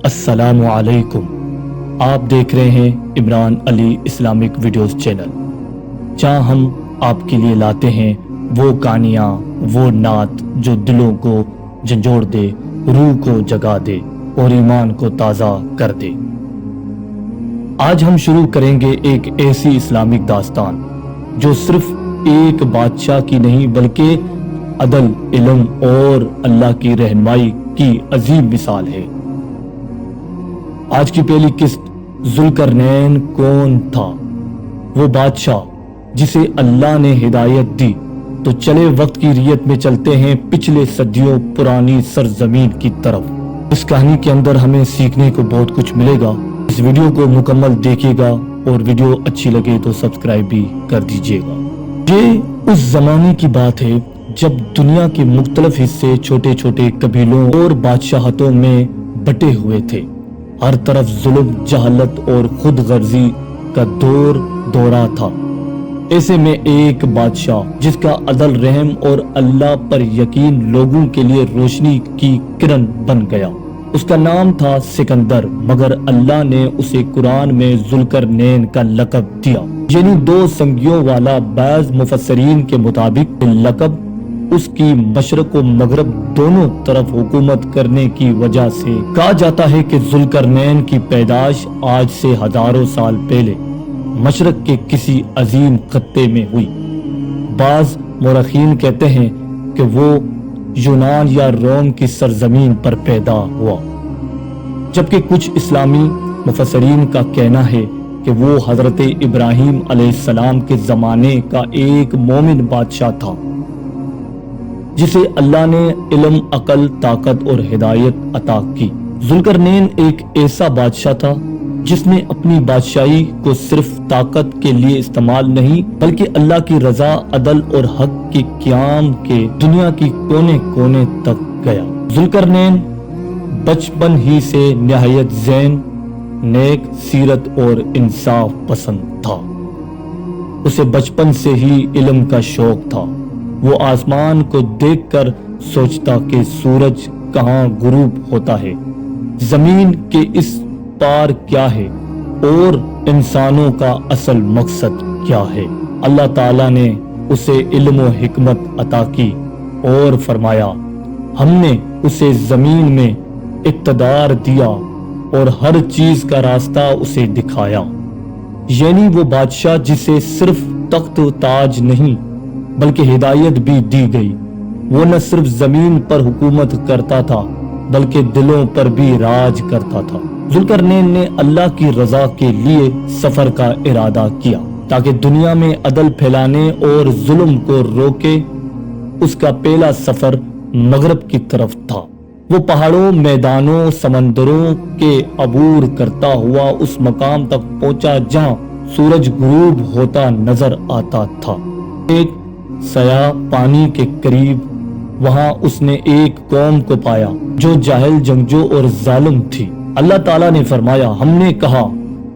السلام علیکم، آپ دیکھ رہے ہیں عمران علی اسلامک ویڈیوز چینل، جہاں ہم آپ کے لیے لاتے ہیں وہ کہانیاں، وہ نعت جو دلوں کو جھنجھوڑ دے، روح کو جگا دے اور ایمان کو تازہ کر دے۔ آج ہم شروع کریں گے ایک ایسی اسلامک داستان جو صرف ایک بادشاہ کی نہیں بلکہ عدل، علم اور اللہ کی رہنمائی کی عظیم مثال ہے۔ آج کی پہلی قسط، ذوالقرنین کون تھا؟ وہ بادشاہ جسے اللہ نے ہدایت دی۔ تو چلے وقت کی ریت میں چلتے ہیں پچھلے صدیوں پرانی سرزمین کی طرف۔ اس کہانی کے اندر ہمیں سیکھنے کو بہت کچھ ملے گا۔ اس ویڈیو کو مکمل دیکھیے گا اور ویڈیو اچھی لگے تو سبسکرائب بھی کر دیجیے گا۔ یہ اس زمانے کی بات ہے جب دنیا کے مختلف حصے چھوٹے چھوٹے قبیلوں اور بادشاہتوں میں بٹے ہوئے تھے۔ ہر طرف ظلم، جہالت اور خود غرضی کا دورہ تھا۔ ایسے میں ایک بادشاہ جس کا عدل، رحم اور اللہ پر یقین لوگوں کے لیے روشنی کی کرن بن گیا۔ اس کا نام تھا سکندر، مگر اللہ نے اسے قرآن میں ذوالقرنین کا لقب دیا، یعنی دو سنگیوں والا۔ بعض مفسرین کے مطابق لقب اس کی مشرق و مغرب دونوں طرف حکومت کرنے کی وجہ سے کہا جاتا ہے کہ ذوالقرنین کی پیدائش آج سے ہزاروں سال پہلے مشرق کے کسی عظیم خطے میں ہوئی۔ بعض مورخین کہتے ہیں کہ وہ یونان یا روم کی سرزمین پر پیدا ہوا، جبکہ کچھ اسلامی مفسرین کا کہنا ہے کہ وہ حضرت ابراہیم علیہ السلام کے زمانے کا ایک مومن بادشاہ تھا جسے اللہ نے علم، عقل، طاقت اور ہدایت عطا کی۔ ذوالقرنین ایک ایسا بادشاہ تھا جس نے اپنی بادشاہی کو صرف طاقت کے لیے استعمال نہیں بلکہ اللہ کی رضا، عدل اور حق کے قیام کے دنیا کی کونے کونے تک گیا۔ ذوالقرنین بچپن ہی سے نہایت ذہین، نیک سیرت اور انصاف پسند تھا۔ اسے بچپن سے ہی علم کا شوق تھا۔ وہ آسمان کو دیکھ کر سوچتا کہ سورج کہاں غروب ہوتا ہے، زمین کے اس پار کیا ہے اور انسانوں کا اصل مقصد کیا ہے۔ اللہ تعالیٰ نے اسے علم و حکمت عطا کی اور فرمایا، ہم نے اسے زمین میں اقتدار دیا اور ہر چیز کا راستہ اسے دکھایا۔ یعنی وہ بادشاہ جسے صرف تخت و تاج نہیں بلکہ ہدایت بھی دی گئی۔ وہ نہ صرف زمین پر حکومت کرتا تھا بلکہ دلوں پر بھی راج کرتا تھا۔ ذوالقرنین نے اللہ کی رضا کے لیے سفر کا ارادہ کیا تاکہ دنیا میں عدل پھیلانے اور ظلم کو روکے۔ اس کا پہلا سفر مغرب کی طرف تھا۔ وہ پہاڑوں، میدانوں، سمندروں کے عبور کرتا ہوا اس مقام تک پہنچا جہاں سورج غروب ہوتا نظر آتا تھا، ایک سیاہ پانی کے قریب۔ وہاں اس نے ایک قوم کو پایا جو جاہل، جنگجو اور ظالم تھی۔ اللہ تعالیٰ نے فرمایا، ہم نے کہا،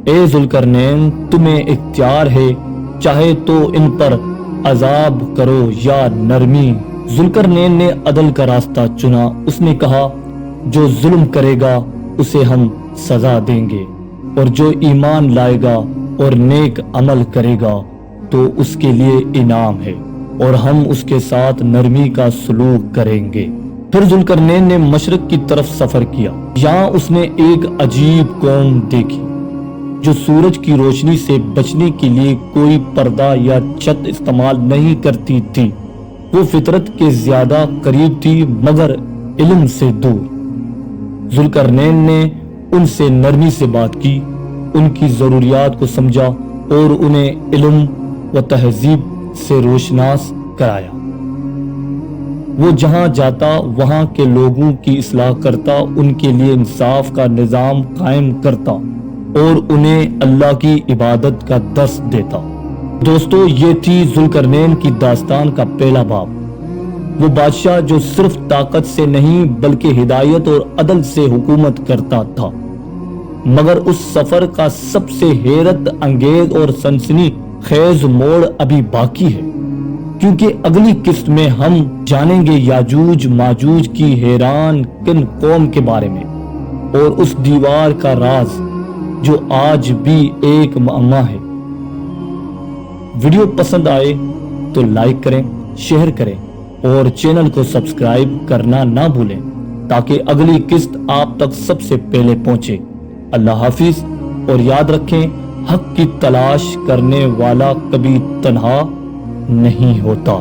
اے ذوالقرنین، تمہیں اختیار ہے، چاہے تو ان پر عذاب کرو یا نرمی۔ ذوالقرنین نے عدل کا راستہ چنا۔ اس نے کہا، جو ظلم کرے گا اسے ہم سزا دیں گے، اور جو ایمان لائے گا اور نیک عمل کرے گا تو اس کے لیے انعام ہے، اور ہم اس کے ساتھ نرمی کا سلوک کریں گے۔ پھر ذوالقرنین نے مشرق کی طرف سفر کیا۔ یہاں اس نے ایک عجیب قوم دیکھی جو سورج کی روشنی سے بچنے کے لیے کوئی پردہ یا چھت استعمال نہیں کرتی تھی۔ وہ فطرت کے زیادہ قریب تھی مگر علم سے دور۔ ذوالقرنین نے ان سے نرمی سے بات کی، ان کی ضروریات کو سمجھا اور انہیں علم و تہذیب سے روشناس کرایا۔ وہ جہاں جاتا وہاں کے لوگوں کی اصلاح کرتا، ان کے لیے انصاف کا نظام قائم کرتا اور انہیں اللہ کی عبادت کا درس دیتا۔ دوستو، یہ تھی ذوالقرنین کی داستان کا پہلا باب۔ وہ بادشاہ جو صرف طاقت سے نہیں بلکہ ہدایت اور عدل سے حکومت کرتا تھا۔ مگر اس سفر کا سب سے حیرت انگیز اور سنسنی خیز موڑ ابھی باقی ہے، کیونکہ اگلی قسط میں ہم جانیں گے یاجوج ماجوج کی حیران کن قوم کے بارے میں۔ اور اس دیوار کا راز جو آج بھی ایک معمہ ہے۔ ویڈیو پسند آئے تو لائک کریں، شیئر کریں اور چینل کو سبسکرائب کرنا نہ بھولیں تاکہ اگلی قسط آپ تک سب سے پہلے پہنچے۔ اللہ حافظ، اور یاد رکھیں حق کی تلاش کرنے والا کبھی تنہا نہیں ہوتا۔